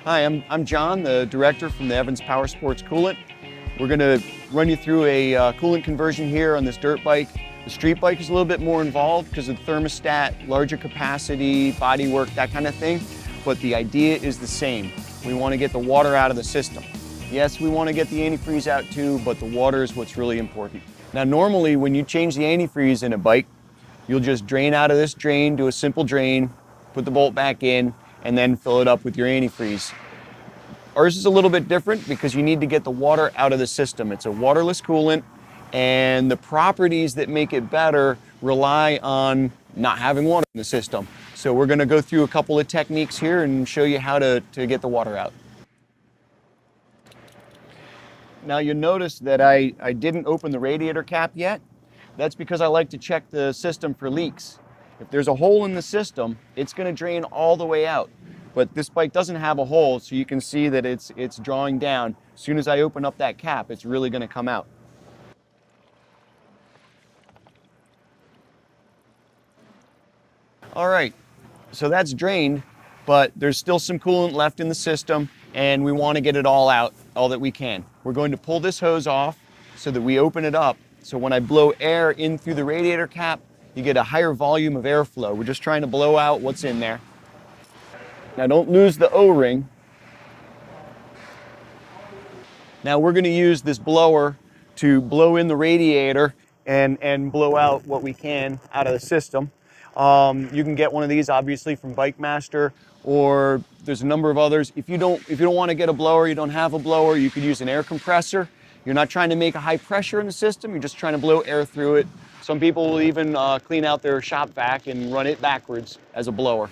Hi, I'm John, the director from the Evans Powersports Coolant. We're going to run you through a coolant conversion here on this dirt bike. The street bike is a little bit more involved because of the thermostat, larger capacity, bodywork, that kind of thing. But the idea is the same. We want to get the water out of the system. Yes, we want to get the antifreeze out too, but the water is what's really important. Now normally when you change the antifreeze in a bike, you'll just drain out of this drain, do a simple drain, put the bolt back in, and then fill it up with your antifreeze. Ours is a little bit different because you need to get the water out of the system. It's a waterless coolant, and the properties that make it better rely on not having water in the system. So we're going to go through a couple of techniques here and show you how to get the water out. Now you'll notice that I didn't open the radiator cap yet. That's because I like to check the system for leaks. If there's a hole in the system, it's going to drain all the way out. But this bike doesn't have a hole, so you can see that it's drawing down. As soon as I open up that cap, it's really going to come out. All right, so that's drained, but there's still some coolant left in the system, and we want to get it all out, all that we can. We're going to pull this hose off so that we open it up. So when I blow air in through the radiator cap, you get a higher volume of airflow. We're just trying to blow out what's in there. Now don't lose the O-ring. Now we're going to use this blower to blow in the radiator and blow out what we can out of the system. You can get one of these obviously from Bike Master, or there's a number of others. If you don't want to get a blower, you don't have a blower, you could use an air compressor. You're not trying to make a high pressure in the system, you're just trying to blow air through it. Some people will even clean out their shop vac and run it backwards as a blower.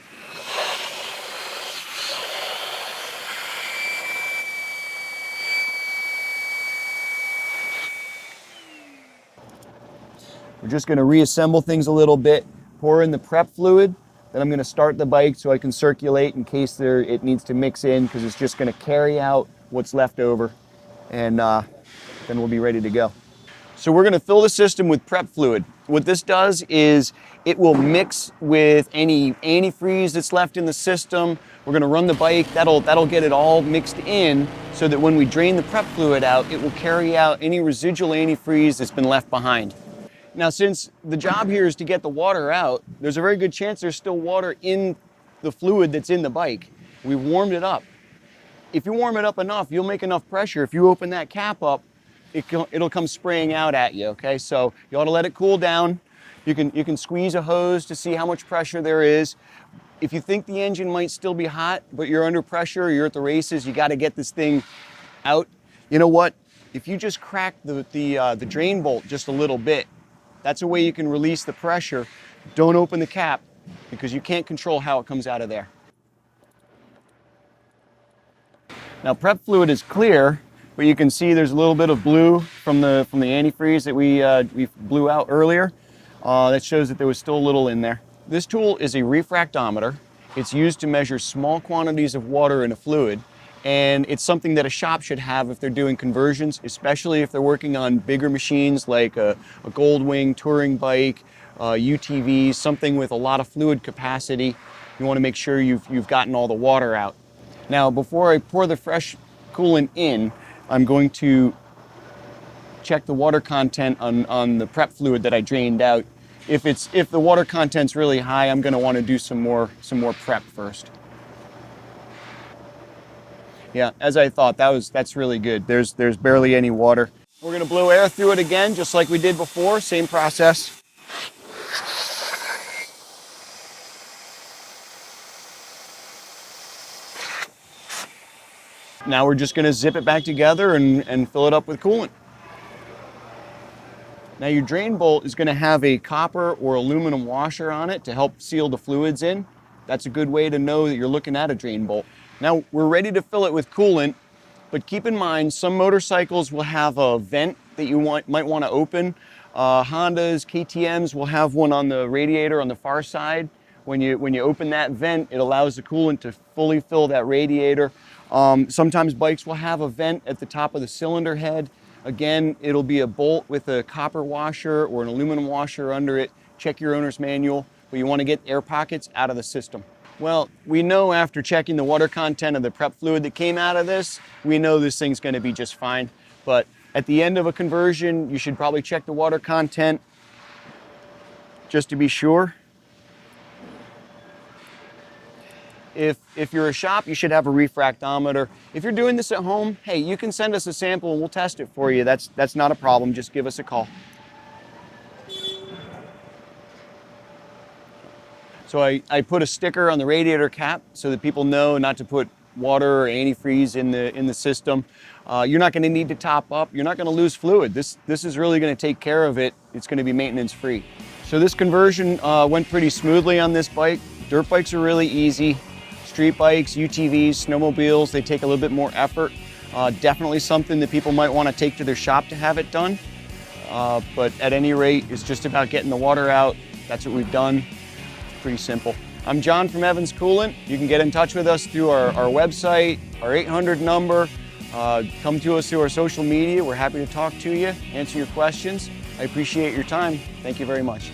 We're just going to reassemble things a little bit, pour in the prep fluid, then I'm going to start the bike so I can circulate in case it needs to mix in, because it's just going to carry out what's left over, and then we'll be ready to go. So we're going to fill the system with prep fluid. What this does is it will mix with any antifreeze that's left in the system. We're going to run the bike, that'll get it all mixed in so that when we drain the prep fluid out, it will carry out any residual antifreeze that's been left behind. Now, since the job here is to get the water out, there's a very good chance there's still water in the fluid that's in the bike. We've warmed it up. If you warm it up enough, you'll make enough pressure. If you open that cap up, it'll come spraying out at you, okay? So you ought to let it cool down. You can squeeze a hose to see how much pressure there is. If you think the engine might still be hot, but you're under pressure, or you're at the races, you got to get this thing out. You know what? If you just crack the drain bolt just a little bit, that's a way you can release the pressure. Don't open the cap because you can't control how it comes out of there. Now prep fluid is clear, but you can see there's a little bit of blue from the antifreeze that we blew out earlier. That shows that there was still a little in there. This tool is a refractometer. It's used to measure small quantities of water in a fluid, and it's something that a shop should have if they're doing conversions, especially if they're working on bigger machines like a Goldwing touring bike, UTVs, something with a lot of fluid capacity. You want to make sure you've gotten all the water out. Now, before I pour the fresh coolant in, I'm going to check the water content on the prep fluid that I drained out. If the water content's really high, I'm going to want to do some more prep first. Yeah, as I thought, that's really good. There's barely any water. We're going to blow air through it again, just like we did before. Same process. Now we're just going to zip it back together and fill it up with coolant. Now your drain bolt is going to have a copper or aluminum washer on it to help seal the fluids in. That's a good way to know that you're looking at a drain bolt. Now we're ready to fill it with coolant, but keep in mind some motorcycles will have a vent that you might want to open. Hondas, KTMs will have one on the radiator on the far side. When you open that vent, it allows the coolant to fully fill that radiator. Sometimes bikes will have a vent at the top of the cylinder head. Again, it'll be a bolt with a copper washer or an aluminum washer under it. Check your owner's manual, but you want to get air pockets out of the system. Well, we know after checking the water content of the prep fluid that came out of this, we know this thing's going to be just fine. But at the end of a conversion, you should probably check the water content just to be sure. If you're a shop, you should have a refractometer. If you're doing this at home, hey, you can send us a sample and we'll test it for you. That's not a problem. Just give us a call. So I put a sticker on the radiator cap so that people know not to put water or antifreeze in the system. You're not going to need to top up. You're not going to lose fluid. This is really going to take care of it. It's going to be maintenance free. So this conversion went pretty smoothly on this bike. Dirt bikes are really easy. Street bikes, UTVs, snowmobiles, they take a little bit more effort. Definitely something that people might want to take to their shop to have it done. But at any rate, it's just about getting the water out. That's what we've done. It's pretty simple. I'm John from Evans Coolant. You can get in touch with us through our website, our 800 number. Come to us through our social media. We're happy to talk to you, answer your questions. I appreciate your time. Thank you very much.